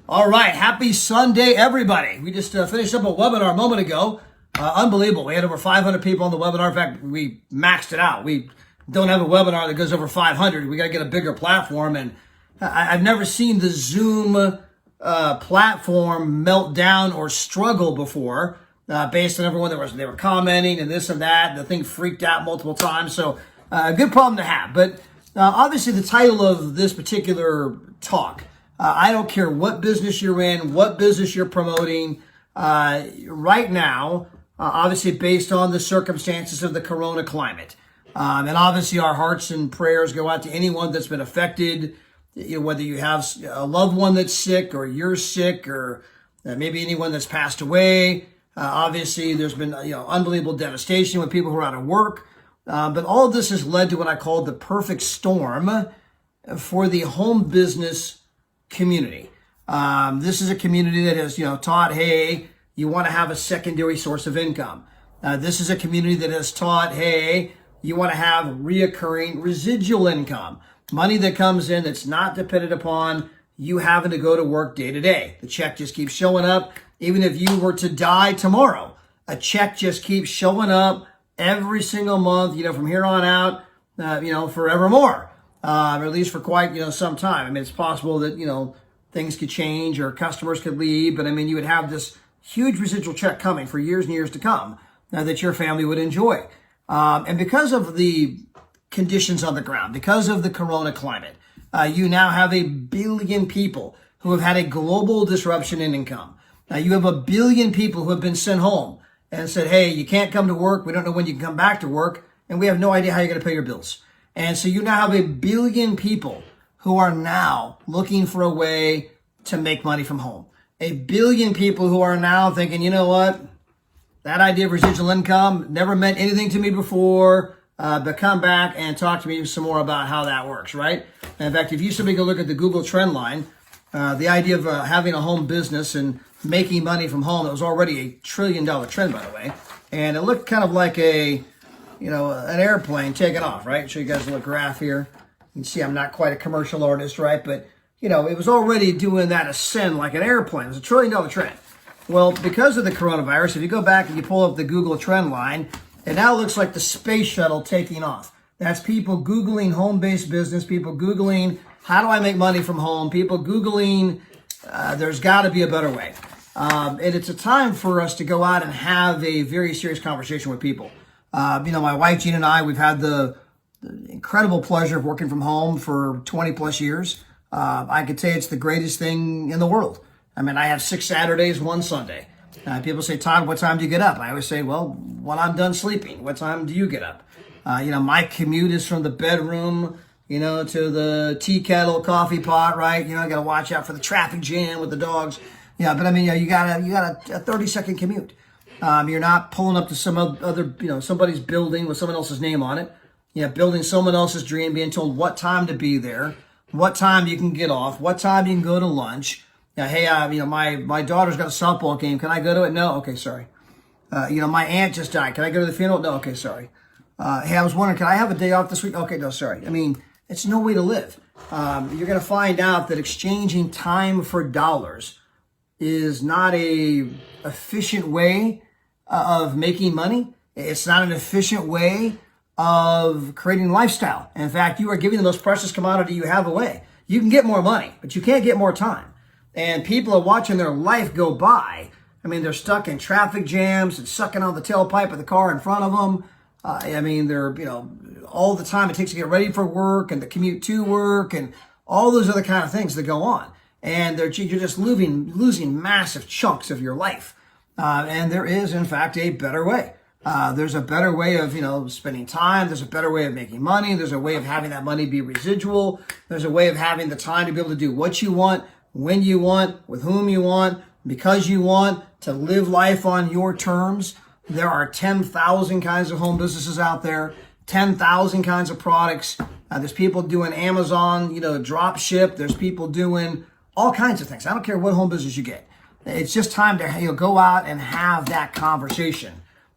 All right, happy Sunday, everybody. We just finished up a webinar a moment ago. Unbelievable. We had over 500 people on the webinar. In fact, we maxed it out. We don't have a webinar that goes over 500. We got to get a bigger platform. And I've never seen the Zoom platform melt down or struggle before based on everyone that they were commenting and this and that. The thing freaked out multiple times. So a good problem to have. But obviously the title of this particular talk, I don't care what business you're in, what business you're promoting. Right now, obviously based on the circumstances of the corona climate. And obviously our hearts and prayers go out to anyone that's been affected, whether you have a loved one that's sick or you're sick or maybe anyone that's passed away. Obviously there's been unbelievable devastation with people who are out of work. But all of this has led to what I call the perfect storm for the home business community. This is a community that has, taught, hey, you want to have a secondary source of income. This is a community that has taught, hey, you want to have reoccurring residual income, money that comes in that's not dependent upon you having to go to work day to day. The check just keeps showing up. Even if you were to die tomorrow, a check just keeps showing up every single month, from here on out, forevermore. Or at least for quite, some time. I mean, it's possible that, things could change or customers could leave, but you would have this huge residual check coming for years and years to come that your family would enjoy. And because of the conditions on the ground, because of the corona climate, you now have 1 billion people who have had a global disruption in income. You have 1 billion people who have been sent home and said, hey, you can't come to work. We don't know when you can come back to work. And we have no idea how you're going to pay your bills. And so you now have 1 billion people who are now looking for a way to make money from home. 1 billion people who are now thinking, you know what? That idea of residual income never meant anything to me before, but come back and talk to me some more about how that works, right? And in fact, if you simply go look at the Google trend line, the idea of having a home business and making money from home, it was already $1 trillion trend, by the way. And it looked kind of like an airplane taking off, right? I'll show you guys a little graph here. You can see I'm not quite a commercial artist, right? But, it was already doing that ascend like an airplane. It was $1 trillion trend. Well, because of the coronavirus, if you go back and you pull up the Google trend line, it now looks like the space shuttle taking off. That's people Googling home-based business, people Googling, how do I make money from home? People Googling, there's got to be a better way. And it's a time for us to go out and have a very serious conversation with people. My wife, Jean, and I, we've had the incredible pleasure of working from home for 20 plus years. I could say it's the greatest thing in the world. I have 6 Saturdays, 1 Sunday. People say, Todd, what time do you get up? I always say, well, when I'm done sleeping. What time do you get up? My commute is from the bedroom, to the tea kettle, coffee pot, right? I got to watch out for the traffic jam with the dogs. Yeah, but you got a 30-second commute. You're not pulling up to some other, somebody's building with someone else's name on it. Building someone else's dream, being told what time to be there, what time you can get off, what time you can go to lunch. Hey, my daughter's got a softball game. Can I go to it? No. Okay, sorry. My aunt just died. Can I go to the funeral? No. Okay, sorry. Hey, I was wondering, can I have a day off this week? Okay, no, sorry. It's no way to live. You're going to find out that exchanging time for dollars is not a efficient way of making money. It's not an efficient way of creating lifestyle. In fact, you are giving the most precious commodity you have away. You can get more money, but you can't get more time. And people are watching their life go by. They're stuck in traffic jams and sucking on the tailpipe of the car in front of them. They're, all the time it takes to get ready for work and the commute to work and all those other kind of things that go on. And you're just losing massive chunks of your life. And there is, in fact, a better way. There's a better way of, spending time. There's a better way of making money. There's a way of having that money be residual. There's a way of having the time to be able to do what you want, when you want, with whom you want, because you want to live life on your terms. There are 10,000 kinds of home businesses out there, 10,000 kinds of products. There's people doing Amazon, drop ship. There's people doing all kinds of things. I don't care what home business you get. It's just time to go out and have that conversation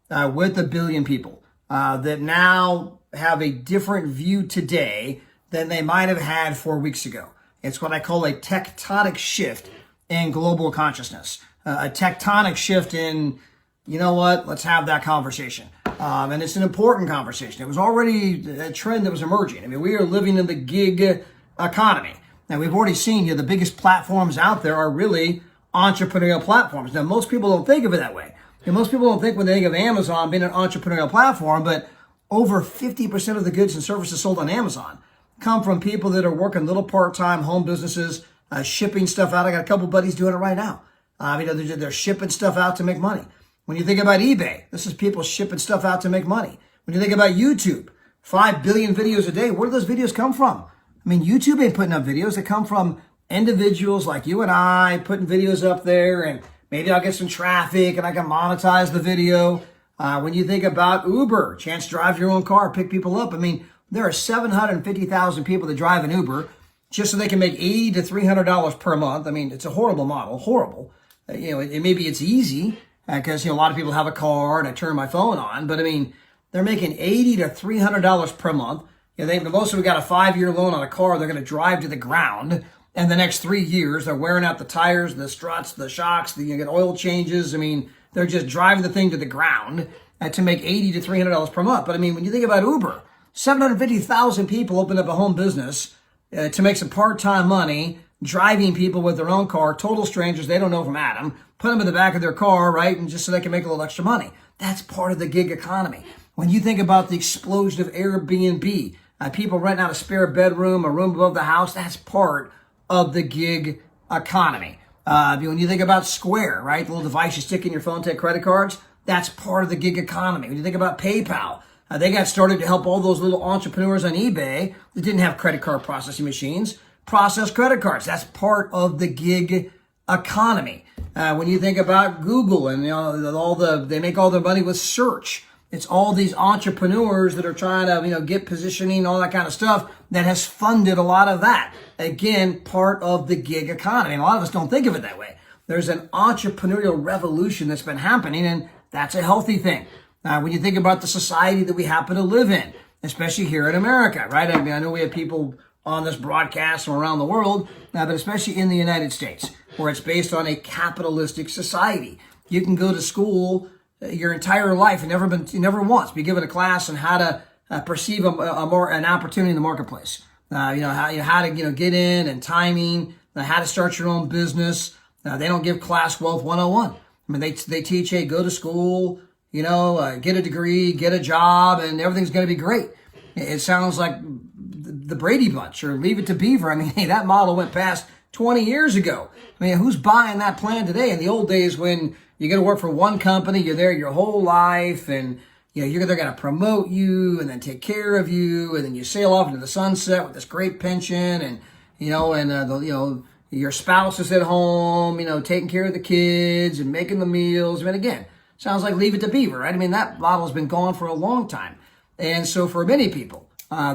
with 1 billion people that now have a different view today than they might have had 4 weeks ago. It's what I call a tectonic shift in global consciousness, a tectonic shift in, you know what, let's have that conversation. And it's an important conversation. It was already a trend that was emerging. I mean, we are living in the gig economy. Now, we've already seen, the biggest platforms out there are really entrepreneurial platforms. Now, most people don't think of it that way. Most people don't think when they think of Amazon being an entrepreneurial platform, but over 50% of the goods and services sold on Amazon come from people that are working little part-time home businesses, shipping stuff out. I got a couple buddies doing it right now. They're shipping stuff out to make money. When you think about eBay, this is people shipping stuff out to make money. When you think about YouTube, 5 billion videos a day, where do those videos come from? I mean, YouTube ain't putting up videos. They come from individuals like you and I putting videos up there, and maybe I'll get some traffic and I can monetize the video. When you think about Uber, chance to drive your own car, pick people up. I mean, there are 750,000 people that drive an Uber just so they can make $80 to $300 per month. I mean, it's a horrible model, horrible. Maybe it's easy because, a lot of people have a car and I turn my phone on. But, I mean, they're making $80 to $300 per month. Most of them got a 5-year loan on a car they're going to drive to the ground. And the next 3 years, they're wearing out the tires, the struts, the shocks, you get oil changes. I mean, they're just driving the thing to the ground to make $80 to $300 per month. But, I mean, when you think about Uber, 750,000 people open up a home business to make some part-time money, driving people with their own car, total strangers they don't know from Adam, put them in the back of their car, right, and just so they can make a little extra money. That's part of the gig economy. When you think about the explosion of Airbnb, people renting out a spare bedroom, a room above the house, that's part of the gig economy. When you think about Square, right, the little device you stick in your phone, take credit cards, that's part of the gig economy. When you think about PayPal, they got started to help all those little entrepreneurs on eBay that didn't have credit card processing machines process credit cards. That's part of the gig economy. When you think about Google and they make all their money with search. It's all these entrepreneurs that are trying to get positioning, all that kind of stuff that has funded a lot of that. Again, part of the gig economy. And a lot of us don't think of it that way. There's an entrepreneurial revolution that's been happening, and that's a healthy thing. When you think about the society that we happen to live in, especially here in America, right? I mean, I know we have people on this broadcast from around the world, but especially in the United States, where it's based on a capitalistic society. You can go to school your entire life and never once be given a class on how to perceive an opportunity in the marketplace. How to get in and timing, how to start your own business. They don't give class wealth 101. I mean, they teach, hey, go to school, get a degree, get a job, and everything's going to be great. It sounds like the Brady Bunch or Leave It to Beaver. I mean, hey, that model went past 20 years ago. I mean, who's buying that plan today? In the old days when you're going to work for one company, you're there your whole life, and they're going to promote you and then take care of you, and then you sail off into the sunset with this great pension, and your spouse is at home, taking care of the kids and making the meals. I mean, again, sounds like Leave It to Beaver, right? I mean, that model has been gone for a long time. And so for many people,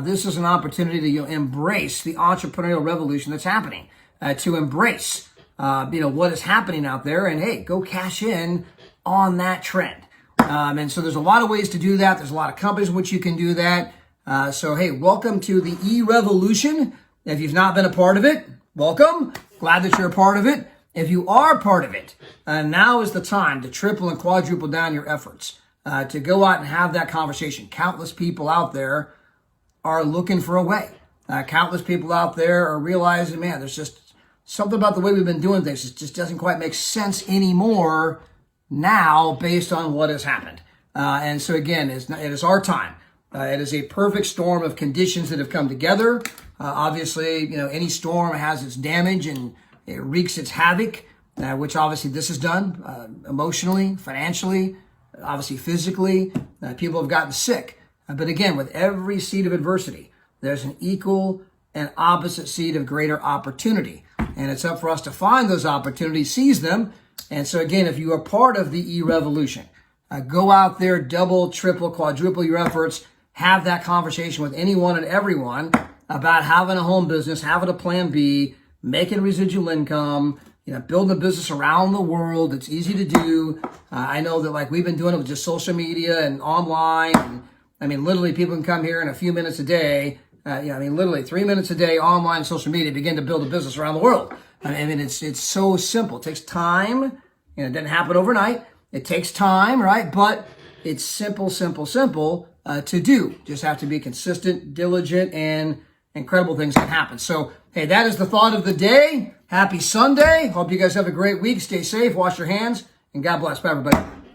this is an opportunity to embrace the entrepreneurial revolution that's happening, to embrace what is happening out there, and hey, go cash in on that trend. And so there's a lot of ways to do that. There's a lot of companies in which you can do that. So hey, welcome to the E-Revolution. If you've not been a part of it, welcome. Glad that you're a part of it. If you are part of it, now is the time to triple and quadruple down your efforts, to go out and have that conversation. Countless people out there are looking for a way. Countless people out there are realizing, man, there's just something about the way we've been doing things. It just doesn't quite make sense anymore now based on what has happened. And so again, it is our time. It is a perfect storm of conditions that have come together. Obviously, any storm has its damage and it wreaks its havoc, which obviously this has done, emotionally, financially, obviously physically. People have gotten sick. But again, with every seed of adversity, there's an equal and opposite seed of greater opportunity. And it's up for us to find those opportunities, seize them. And so again, if you are part of the E-Revolution, go out there, double, triple, quadruple your efforts, have that conversation with anyone and everyone about having a home business, having a plan B, making residual income, building a business around the world. It's easy to do. I know that we've been doing it with just social media and online. And, I mean, literally people can come here in a few minutes a day. Literally 3 minutes a day, online, social media, begin to build a business around the world. I mean, it's so simple. It takes time. It doesn't happen overnight. It takes time, right? But it's simple to do. Just have to be consistent, diligent, and incredible things can happen. So, hey, that is the thought of the day. Happy Sunday. Hope you guys have a great week. Stay safe, wash your hands, and God bless. Bye, everybody.